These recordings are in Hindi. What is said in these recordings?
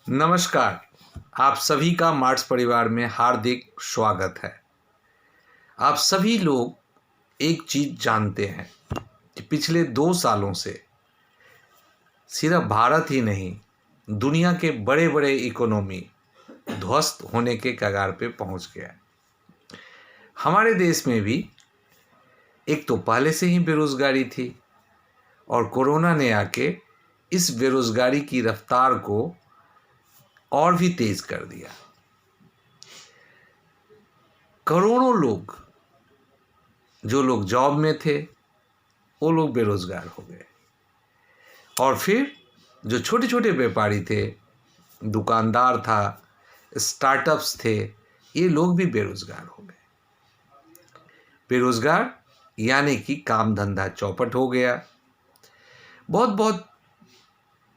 नमस्कार। आप सभी का मार्ट्स परिवार में हार्दिक स्वागत है। आप सभी लोग एक चीज़ जानते हैं कि पिछले 2 सालों से सिर्फ भारत ही नहीं, दुनिया के बड़े बड़े इकोनॉमी ध्वस्त होने के कगार पे पहुंच गया है। हमारे देश में भी एक तो पहले से ही बेरोजगारी थी और कोरोना ने आके इस बेरोजगारी की रफ्तार को और भी तेज कर दिया। करोड़ों लोग, जो लोग जॉब में थे, वो लोग बेरोजगार हो गए और फिर जो छोटे छोटे व्यापारी थे, दुकानदार था, स्टार्टअप्स थे, ये लोग भी बेरोजगार हो गए। बेरोजगार यानी कि काम धंधा चौपट हो गया। बहुत बहुत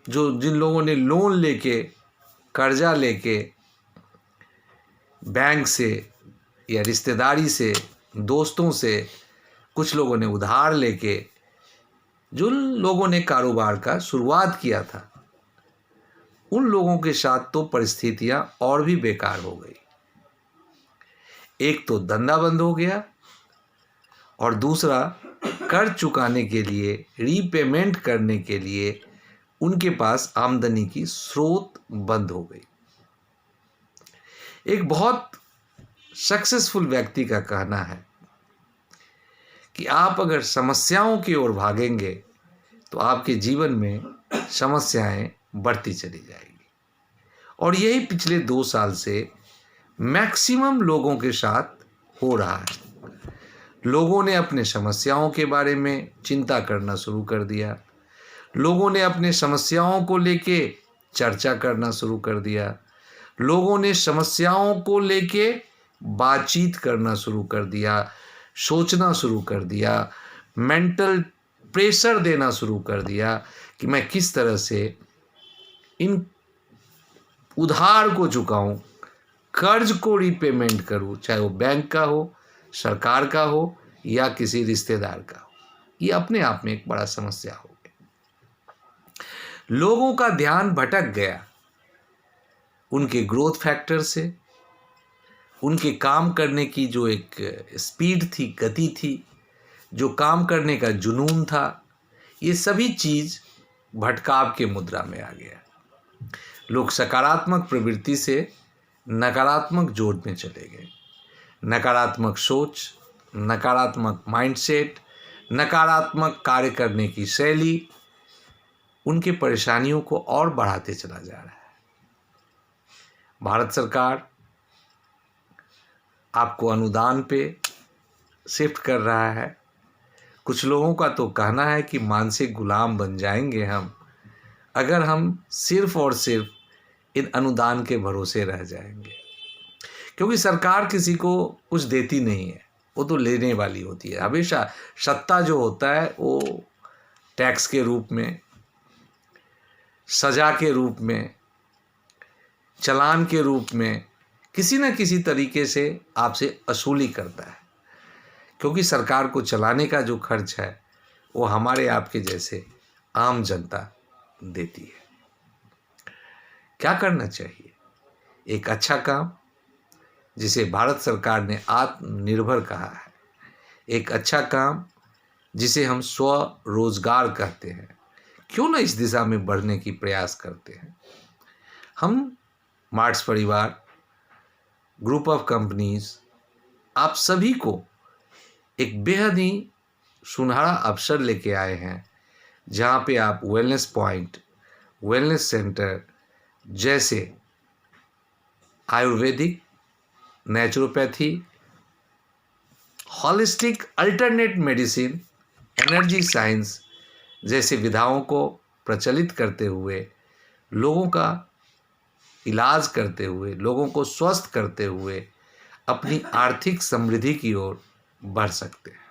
जिन लोगों ने लोन लेके, कर्जा लेके बैंक से या रिश्तेदारी से, दोस्तों से, कुछ लोगों ने उधार लेके जो लोगों ने कारोबार का शुरुआत किया था, उन लोगों के साथ तो परिस्थितियां और भी बेकार हो गई। एक तो धंधा बंद हो गया और दूसरा कर्ज चुकाने के लिए, रीपेमेंट करने के लिए उनके पास आमदनी की स्रोत बंद हो गई। एक बहुत सक्सेसफुल व्यक्ति का कहना है कि आप अगर समस्याओं की ओर भागेंगे तो आपके जीवन में समस्याएं बढ़ती चली जाएगी। और यही पिछले 2 साल से मैक्सिमम लोगों के साथ हो रहा है। लोगों ने अपने समस्याओं के बारे में चिंता करना शुरू कर दिया। लोगों ने अपने समस्याओं को लेके चर्चा करना शुरू कर दिया। लोगों ने समस्याओं को लेके बातचीत करना शुरू कर दिया, सोचना शुरू कर दिया, मेंटल प्रेशर देना शुरू कर दिया कि मैं किस तरह से इन उधार को चुकाऊं, कर्ज को रीपेमेंट करूं, चाहे वो बैंक का हो, सरकार का हो या किसी रिश्तेदार का हो। ये अपने आप में एक बड़ा समस्या हो गई। लोगों का ध्यान भटक गया उनके ग्रोथ फैक्टर से, उनके काम करने की जो एक स्पीड थी, गति थी, जो काम करने का जुनून था, ये सभी चीज़ भटकाव के मुद्रा में आ गया। लोग सकारात्मक प्रवृत्ति से नकारात्मक जोड़ में चले गए। नकारात्मक सोच, नकारात्मक माइंडसेट, नकारात्मक कार्य करने की शैली उनके परेशानियों को और बढ़ाते चला जा रहा है। भारत सरकार आपको अनुदान पे शिफ्ट कर रहा है। कुछ लोगों का तो कहना है कि मानसिक गुलाम बन जाएंगे हम अगर हम सिर्फ और सिर्फ इन अनुदान के भरोसे रह जाएंगे, क्योंकि सरकार किसी को कुछ देती नहीं है, वो तो लेने वाली होती है। हमेशा सत्ता जो होता है वो टैक्स के रूप में, सजा के रूप में, चालान के रूप में किसी न किसी तरीके से आपसे वसूली करता है, क्योंकि सरकार को चलाने का जो खर्च है वो हमारे आपके जैसे आम जनता देती है। क्या करना चाहिए? एक अच्छा काम जिसे भारत सरकार ने आत्मनिर्भर कहा है, एक अच्छा काम जिसे हम स्वरोजगार कहते हैं, क्यों ना इस दिशा में बढ़ने की प्रयास करते हैं। हम मार्ट्स परिवार, ग्रुप ऑफ कंपनीज, आप सभी को एक बेहद ही सुनहरा अवसर लेके आए हैं, जहाँ पे आप वेलनेस पॉइंट, वेलनेस सेंटर जैसे Ayurvedic, naturopathy, holistic alternate medicine, energy science जैसे विधाओं को प्रचलित करते हुए, लोगों का इलाज करते हुए, लोगों को स्वस्थ करते हुए अपनी आर्थिक समृद्धि की ओर बढ़ सकते हैं।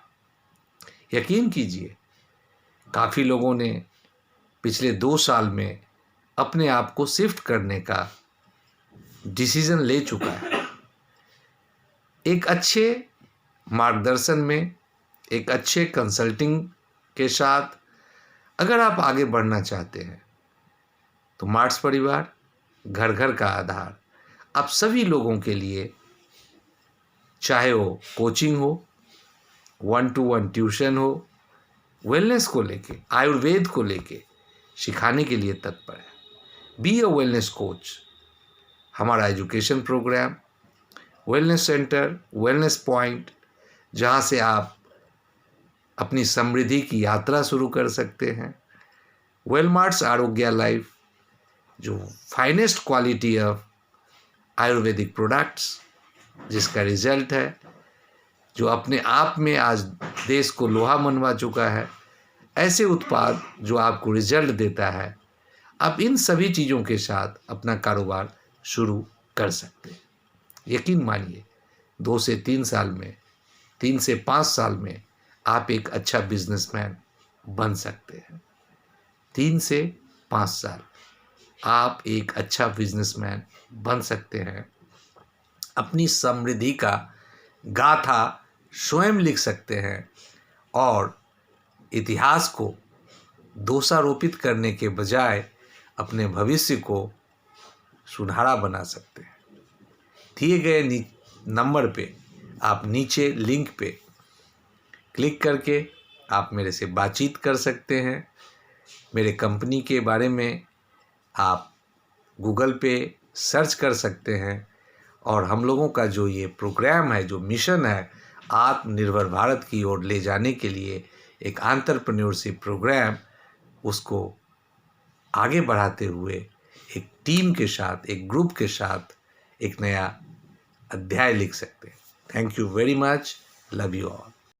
यकीन कीजिए, काफ़ी लोगों ने पिछले 2 साल में अपने आप को शिफ्ट करने का डिसीजन ले चुका है। एक अच्छे मार्गदर्शन में, एक अच्छे कंसल्टिंग के साथ अगर आप आगे बढ़ना चाहते हैं तो मार्ट्स परिवार, घर घर का आधार। अब सभी लोगों के लिए, चाहे वो कोचिंग हो, 1-to-1 ट्यूशन हो, वेलनेस को लेके, आयुर्वेद को लेके सिखाने के लिए तत्पर है। Be a wellness coach. हमारा education program, wellness centre, wellness point, जहाँ से आप अपनी समृद्धि की यात्रा शुरू कर सकते हैं। वेलमार्ट्स आरोग्य लाइफ, जो finest quality of Ayurvedic products, जिसका रिजल्ट है, जो अपने आप में आज देश को लोहा मनवा चुका है, ऐसे उत्पाद जो आपको रिजल्ट देता है, आप इन सभी चीज़ों के साथ अपना कारोबार शुरू कर सकते हैं। यकीन मानिए 2 से 3 साल में, 3 से 5 साल में आप एक अच्छा बिजनेसमैन बन सकते हैं। 3 से 5 साल आप एक अच्छा बिजनेसमैन बन सकते हैं। अपनी समृद्धि का गाथा स्वयं लिख सकते हैं और इतिहास को दोषारोपित करने के बजाय अपने भविष्य को सुनहरा बना सकते हैं। दिए गए नंबर पे, आप नीचे लिंक पे क्लिक करके आप मेरे से बातचीत कर सकते हैं। मेरे कंपनी के बारे में आप गूगल पे सर्च कर सकते हैं और हम लोगों का जो ये प्रोग्राम है, जो मिशन है आत्मनिर्भर भारत की ओर ले जाने के लिए, एक एंटरप्रेन्योरशिप प्रोग्राम, उसको आगे बढ़ाते हुए एक टीम के साथ, एक ग्रुप के साथ एक नया अध्याय लिख सकते हैं। Thank you very much. Love you all.